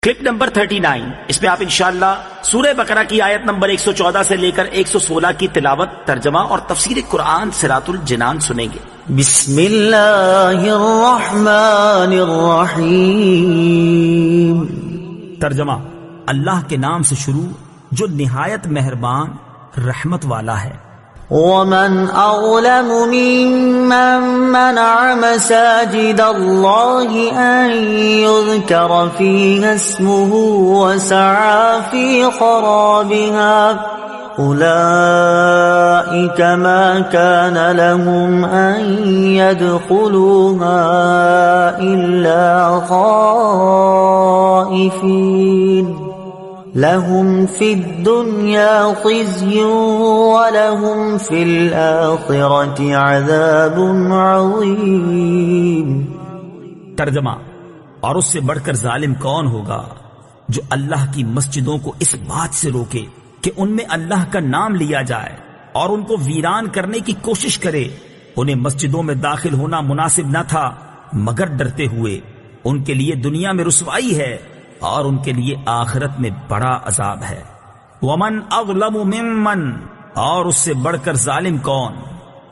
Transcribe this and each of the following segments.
Clip number 39، اس میں آپ انشاءاللہ سورہ بقرہ کی آیت نمبر 114 سے لے کر 116 کی تلاوت، ترجمہ اور تفسیر قرآن صراط الجنان سنیں گے۔ بسم اللہ الرحمن الرحیم۔ ترجمہ، اللہ کے نام سے شروع جو نہایت مہربان رحمت والا ہے۔ ومن أظلم ممن منع مساجد الله أن يذكر فيها اسمه وسعى في خرابها أولئك ما كان لهم أن يدخلوها إلا خائفين لهم في الدنيا خزي ولهم في الآخرة عذاب عظيم۔ ترجمہ، اور اس سے بڑھ کر ظالم کون ہوگا جو اللہ کی مسجدوں کو اس بات سے روکے کہ ان میں اللہ کا نام لیا جائے اور ان کو ویران کرنے کی کوشش کرے۔ انہیں مسجدوں میں داخل ہونا مناسب نہ تھا مگر ڈرتے ہوئے، ان کے لیے دنیا میں رسوائی ہے اور ان کے لیے آخرت میں بڑا عذاب ہے۔ ومن اظلم ممن، اور اس سے بڑھ کر ظالم کون؟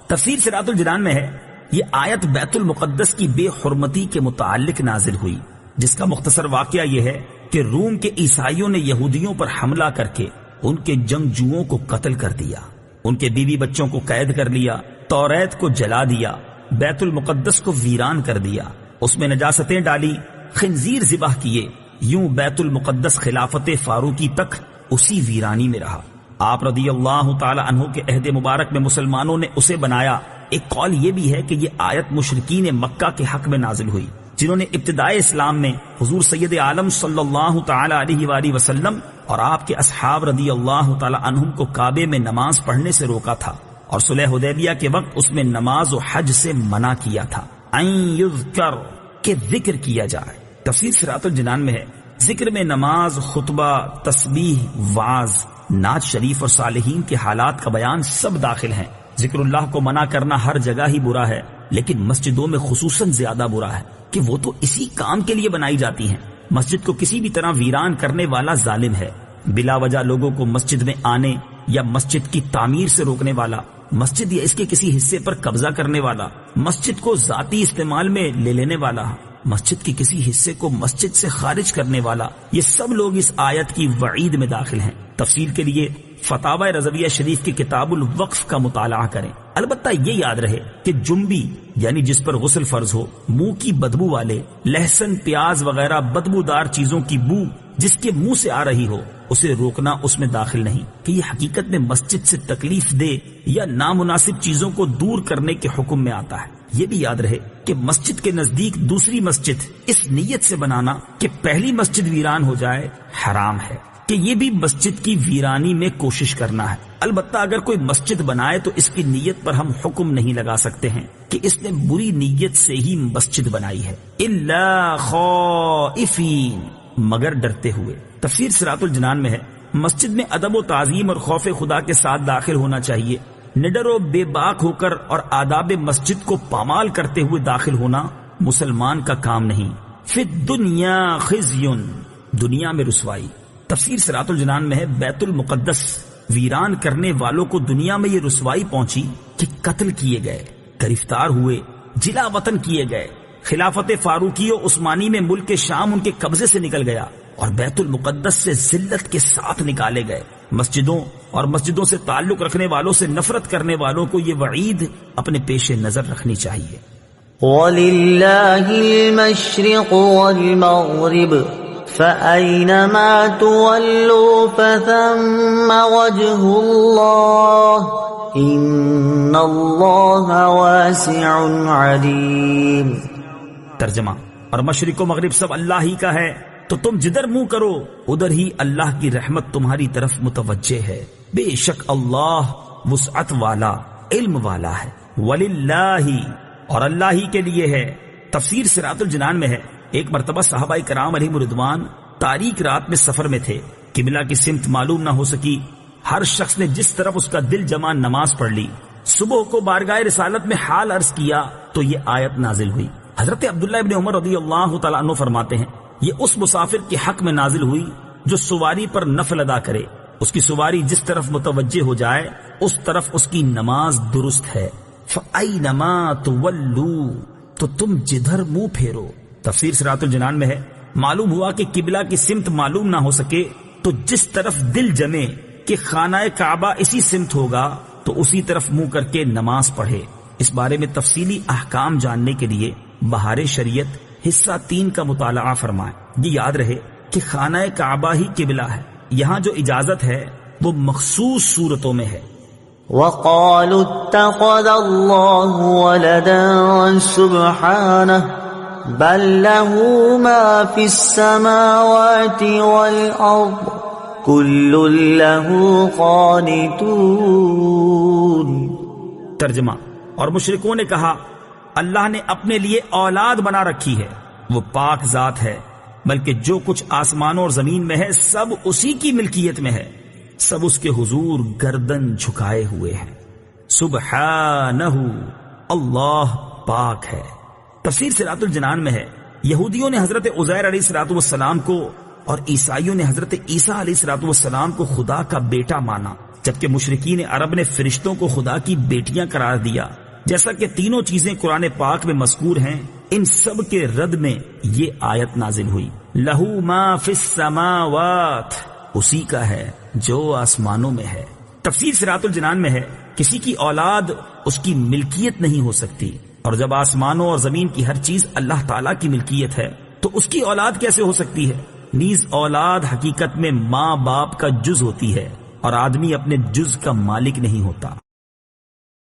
تفسیر صراط الجنان میں ہے یہ آیت بیت المقدس کی بے حرمتی کے متعلق نازل ہوئی، جس کا مختصر واقعہ یہ ہے کہ روم کے عیسائیوں نے یہودیوں پر حملہ کر کے ان کے جنگجوؤں کو قتل کر دیا، ان کے بیوی بچوں کو قید کر لیا، توریت کو جلا دیا، بیت المقدس کو ویران کر دیا، اس میں نجاستیں ڈالی، خنزیر ذبح کیے۔ یوں بیت المقدس خلافت فاروقی تک اسی ویرانی میں رہا۔ آپ رضی اللہ تعالی عنہ کے عہد مبارک میں مسلمانوں نے اسے بنایا۔ ایک قول یہ بھی ہے کہ یہ آیت مشرکین مکہ کے حق میں نازل ہوئی، جنہوں نے ابتدائے اسلام میں حضور سید عالم صلی اللہ تعالی علیہ وآلہ وسلم اور آپ کے اصحاب رضی اللہ تعالی عنہم کو کعبے میں نماز پڑھنے سے روکا تھا، اور صلح حدیبیہ کے وقت اس میں نماز و حج سے منع کیا تھا۔ ان یذکر، کہ ذکر کیا جائے۔ تفسیر صراط الجنان میں ہے ذکر میں نماز، خطبہ، تسبیح، وعظ، نعت شریف اور صالحین کے حالات کا بیان سب داخل ہیں۔ ذکر اللہ کو منع کرنا ہر جگہ ہی برا ہے، لیکن مسجدوں میں خصوصاً زیادہ برا ہے کہ وہ تو اسی کام کے لیے بنائی جاتی ہیں۔ مسجد کو کسی بھی طرح ویران کرنے والا ظالم ہے، بلا وجہ لوگوں کو مسجد میں آنے یا مسجد کی تعمیر سے روکنے والا، مسجد یا اس کے کسی حصے پر قبضہ کرنے والا، مسجد کو ذاتی استعمال میں لے لینے والا، مسجد کے کسی حصے کو مسجد سے خارج کرنے والا، یہ سب لوگ اس آیت کی وعید میں داخل ہیں۔ تفصیل کے لیے فتاوی رضویہ شریف کی کتاب الوقف کا مطالعہ کریں۔ البتہ یہ یاد رہے کہ جنبی یعنی جس پر غسل فرض ہو، منہ کی بدبو والے، لہسن، پیاز وغیرہ بدبودار چیزوں کی بو جس کے منہ سے آ رہی ہو، اسے روکنا اس میں داخل نہیں کہ یہ حقیقت میں مسجد سے تکلیف دہ یا نامناسب چیزوں کو دور کرنے کے حکم میں آتا ہے۔ یہ بھی یاد رہے کہ مسجد کے نزدیک دوسری مسجد اس نیت سے بنانا کہ پہلی مسجد ویران ہو جائے حرام ہے، کہ یہ بھی مسجد کی ویرانی میں کوشش کرنا ہے۔ البتہ اگر کوئی مسجد بنائے تو اس کی نیت پر ہم حکم نہیں لگا سکتے ہیں کہ اس نے بری نیت سے ہی مسجد بنائی ہے، الا خائفین، مگر ڈرتے ہوئے۔ تفسیر صراط الجنان میں ہے مسجد میں ادب و تعظیم اور خوف خدا کے ساتھ داخل ہونا چاہیے، نڈر و بے باک ہو کر اور آداب مسجد کو پامال کرتے ہوئے داخل ہونا مسلمان کا کام نہیں۔ فی الدنیا خزی، دنیا میں رسوائی۔ تفسیر صراط الجنان میں ہے بیت المقدس ویران کرنے والوں کو دنیا میں یہ رسوائی پہنچی کہ قتل کیے گئے، گرفتار ہوئے، جلا وطن کیے گئے، خلافت فاروقی و عثمانی میں ملک شام ان کے قبضے سے نکل گیا اور بیت المقدس سے ذلت کے ساتھ نکالے گئے۔ مسجدوں اور مسجدوں سے تعلق رکھنے والوں سے نفرت کرنے والوں کو یہ وعید اپنے پیش نظر رکھنی چاہیے۔ وَلِلَّهِ الْمَشْرِقُ وَالْمَغْرِبُ فَأَيْنَمَا تُوَلُّوا فَثَمَّ وَجْهُ اللَّهِ إِنَّ اللَّهَ وَاسِعٌ عَلِيمٌ۔ ترجمہ، اور مشرق و مغرب سب اللہ ہی کا ہے، تو تم جدھر منہ کرو ادھر ہی اللہ کی رحمت تمہاری طرف متوجہ ہے، بے شک اللہ وسعت والا، علم والا ہے۔ وَلِلَّهِ، اور اللہ ہی کے لیے ہے۔ تفسیر صراط الجنان میں ہے ایک مرتبہ صحابہ کرام علیہم رضوان تاریک رات میں سفر میں تھے، قبلہ کی سمت معلوم نہ ہو سکی، ہر شخص نے جس طرف اس کا دل جمع نماز پڑھ لی۔ صبح کو بارگاہ رسالت میں حال عرض کیا تو یہ آیت نازل ہوئی۔ حضرت عبداللہ ابن عمر رضی اللہ تعالیٰ عنہ فرماتے ہیں یہ اس مسافر کے حق میں نازل ہوئی جو سواری پر نفل ادا کرے، اس کی سواری جس طرف متوجہ ہو جائے اس طرف اس کی نماز درست ہے۔ فَأَيْنَمَا تُوَلُّوا، تو تم جدھر منہ پھیرو۔ تفسیر صراط الجنان میں ہے، معلوم ہوا کہ قبلہ کی سمت معلوم نہ ہو سکے تو جس طرف دل جمے کہ خانہ کعبہ اسی سمت ہوگا تو اسی طرف منہ کر کے نماز پڑھے۔ اس بارے میں تفصیلی احکام جاننے کے لیے بہار شریعت حصہ 3 کا مطالعہ فرمائیں۔ یہ یاد رہے کہ خانہ کعبہ ہی قبلہ ہے، یہاں جو اجازت ہے وہ مخصوص صورتوں میں ہے۔ وقالوا اتخذ الله ولدا سبحانه بل له ما في السماوات والأرض كل له قانتون۔ ترجمہ، اور مشرکوں نے کہا اللہ نے اپنے لیے اولاد بنا رکھی ہے، وہ پاک ذات ہے، بلکہ جو کچھ آسمانوں اور زمین میں ہے سب اسی کی ملکیت میں ہے، سب اس کے حضور گردن جھکائے ہوئے ہیں۔ سبحانہ، اللہ پاک ہے۔ تفسیر صراط الجنان میں ہے، یہودیوں نے حضرت عزیر علیہ الصلوۃ والسلام کو اور عیسائیوں نے حضرت عیسیٰ علیہ الصلوۃ والسلام کو خدا کا بیٹا مانا، جبکہ مشرکین عرب نے فرشتوں کو خدا کی بیٹیاں قرار دیا۔ جیسا کہ تینوں چیزیں قرآن پاک میں مذکور ہیں، ان سب کے رد میں یہ آیت نازل ہوئی، لہو ما فی السماوات، اسی کا ہے جو آسمانوں میں ہے۔ تفسیر صراط الجنان میں ہے، کسی کی اولاد اس کی ملکیت نہیں ہو سکتی، اور جب آسمانوں اور زمین کی ہر چیز اللہ تعالیٰ کی ملکیت ہے تو اس کی اولاد کیسے ہو سکتی ہے؟ نیز اولاد حقیقت میں ماں باپ کا جز ہوتی ہے، اور آدمی اپنے جز کا مالک نہیں ہوتا۔